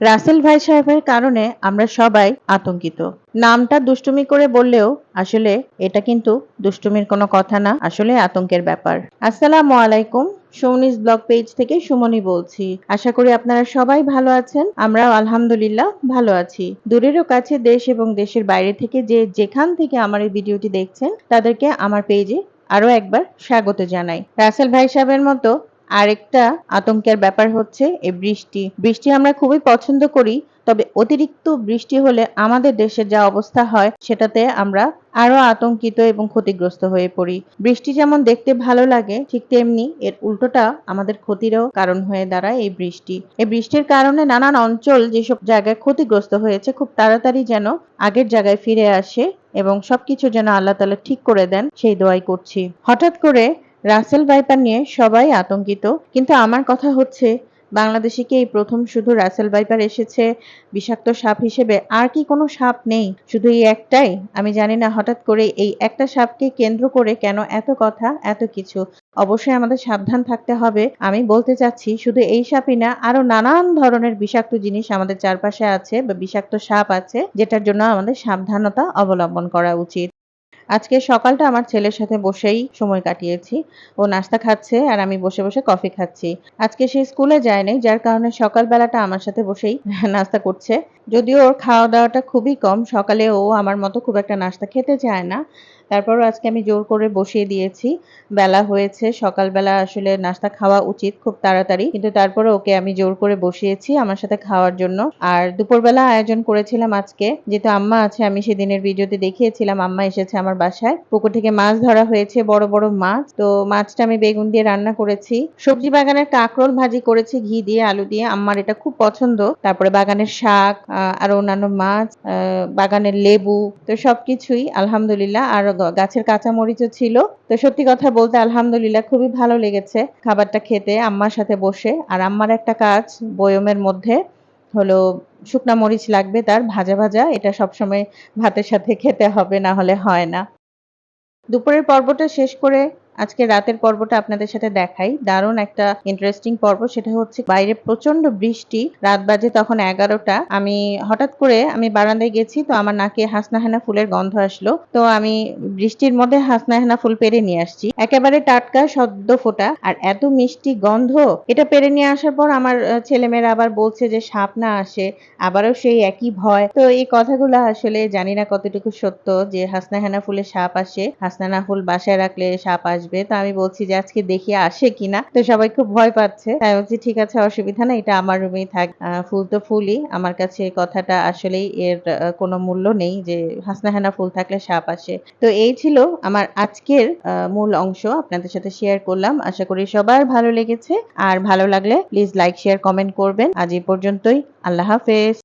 রাসেল ভাই সাহেবের কারণে আমরা সবাই আতঙ্কিত। নামটা দুষ্টুমি করে বললেও আসলে এটা কিন্তু দুষ্টুমির কোনো কথা না, আসলে আতঙ্কের ব্যাপার। আসসালামু আলাইকুম, সৌনিস ব্লগ পেজ থেকে সুমনি বলছি। আশা করি আপনারা সবাই ভালো আছেন। আমরাও আলহামদুলিল্লাহ ভালো আছি। দূরেরও কাছে দেশ এবং দেশের বাইরে থেকে যে যেখান থেকে আমার এই ভিডিওটি দেখছেন তাদেরকে আমার পেজে আরো একবার স্বাগত জানাই। রাসেল ভাই সাহেবের মতো আরেকটা আতঙ্কের ব্যাপার হচ্ছে এই বৃষ্টি। বৃষ্টি আমরা খুবই পছন্দ করি, তবে অতিরিক্ত বৃষ্টি হলে আমাদের দেশের যা অবস্থা হয় সেটাতে আমরা আরো আতঙ্কিত এবং ক্ষতিগ্রস্ত হয়ে পড়ি। বৃষ্টি যেমন দেখতে ভালো লাগে, ঠিক তেমনি এর উল্টোটা আমাদের ক্ষতিরও কারণ হয়ে দাঁড়ায় এই বৃষ্টি। এই বৃষ্টির কারণে নানান অঞ্চল যেসব জায়গায় ক্ষতিগ্রস্ত হয়েছে খুব তাড়াতাড়ি যেন আগের জায়গায় ফিরে আসে এবং সবকিছু যেন আল্লাহ তাআলা ঠিক করে দেন সেই দোয়াই করছি। হঠাৎ করে রাসেল ভাইপার নিয়ে সবাই আতঙ্কিত, কিন্তু আমার কথা হচ্ছে বাংলাদেশে কি এই প্রথম শুধু রাসেল ভাইপার এসেছে বিষাক্ত সাপ হিসেবে? আর কি কোনো সাপ নেই? শুধু এই একটাই? আমি জানি না হঠাৎ করে এই একটা সাপকে কেন্দ্র করে কেন এত কথা, এত কিছু। অবশ্যই আমাদের সাবধান থাকতে হবে। আমি বলতে চাচ্ছি শুধু এই সাপই না, আরো নানান ধরনের বিষাক্ত জিনিস আমাদের চারপাশে আছে বা বিষাক্ত সাপ আছে, যেটার জন্য আমাদের সাবধানতা অবলম্বন করা উচিত। আজকে সকালটা আমার ছেলের সাথে বসেই সময় কাটিয়েছি। ও নাস্তা খাচ্ছে আর আমি বসে, বসে কফি খাচ্ছি। আজকে সে স্কুলে যায় নাই, যার কারণে সকাল বেলাটা আমার সাথে বসেই নাস্তা করছে। যদিও ওর খাওয়া-দাওয়াটা খুবই কম। সকালে ও আমার মতো খুব একটা নাস্তা খেতে চায় না। তারপরও আজকে আমি জোর করে বসিয়ে দিয়েছি। বেলা হয়েছে, সকালবেলা আসলে নাস্তা খাওয়া উচিত খুব তাড়াতাড়ি। কিন্তু তারপরেও ওকে আমি জোর করে বসিয়েছি আমার সাথে খাওয়ার জন্য। আর দুপুরবেলা আয়োজন করেছিলাম আজকে। যেহেতু আম্মা আছে, আমি সেদিনের ভিডিওতে দেখিয়েছিলাম আম্মা এসেছে আমার বাসায়। পুকুর থেকে মাছ ধরা হয়েছে, বড়, বড় মাছ। তো মাছটা আমি বেগুন দিয়ে রান্না করেছি। সবজি বাগানের কাঁকরোল ভাজি করেছি ঘি দিয়ে, আলু দিয়ে। আম্মার এটা খুব পছন্দ। তারপরে বাগানের শাক, আরো অন্যান্য মাছ, বাগানের লেবু, তো সবকিছুই আলহামদুলিল্লাহ। আর গাছের কাঁচামরিচও ছিল। তো সত্যি কথা বলতে আলহামদুলিল্লাহ খুবই ভালো লেগেছে খাবারটা খেতে আম্মার সাথে বসে। আর আম্মার একটা কাজ, বয়মের মধ্যে হলো শুকনা মরিচ লাগবে তার ভাজা, ভাজা। এটা সবসময় ভাতের সাথে খেতে হবে, না হলে হয় না। দুপুরের পর্বটা শেষ করে আজকে রাতের পর্বটা আপনাদের সাথে দেখাই। দারুণ একটা ইন্টারেস্টিং পর্ব। সেটা হচ্ছে বাইরে প্রচন্ড বৃষ্টি। রাত বাজে তখন ১১টা। হঠাৎ করে আমি বারান্দায় গেছি, তো আমার নাকে হাসনাহেনা ফুলের গন্ধ আসলো। তো আমি বৃষ্টির মধ্যে হাসনাহেনা ফুল পেড়ে নিয়ে আসছি। একেবারে টাটকা সদ্য ফোটা আর এত মিষ্টি গন্ধ। এটা পেড়ে নিয়ে আসার পর আমার ছেলেমেয়েরা আবার বলছে যে সাপ না আসে। আবারও সেই একই ভয়। তো এই কথাগুলা আসলে জানি না কতটুকু সত্য যে হাসনাহেনা ফুলে সাপ আসে। হাসনাহেনা ফুল বাসায় রাখলে সাপ আসবে। তো আমি বলছি যে আজকে দেখি আসে কিনা। তো সবাই খুব ভয় পাচ্ছে। তাই বলছি ঠিক আছে, অসুবিধা নাই। এটা আমার রুমেই থাক। ফুল তো ফুলই। আমার কাছে এই কথাটা আসলেই এর কোনো মূল্য নেই যে হাসনাহেনা ফুল থাকলে সাপ আসে। তো এই ছিল আমার আজকের মূল অংশ আপনাদের সাথে শেয়ার করলাম। আশা করি সবার ভালো লেগেছে। আর ভালো লাগলে প্লিজ লাইক, শেয়ার, কমেন্ট করবেন। আজ এই পর্যন্তই। আল্লাহ হাফেজ।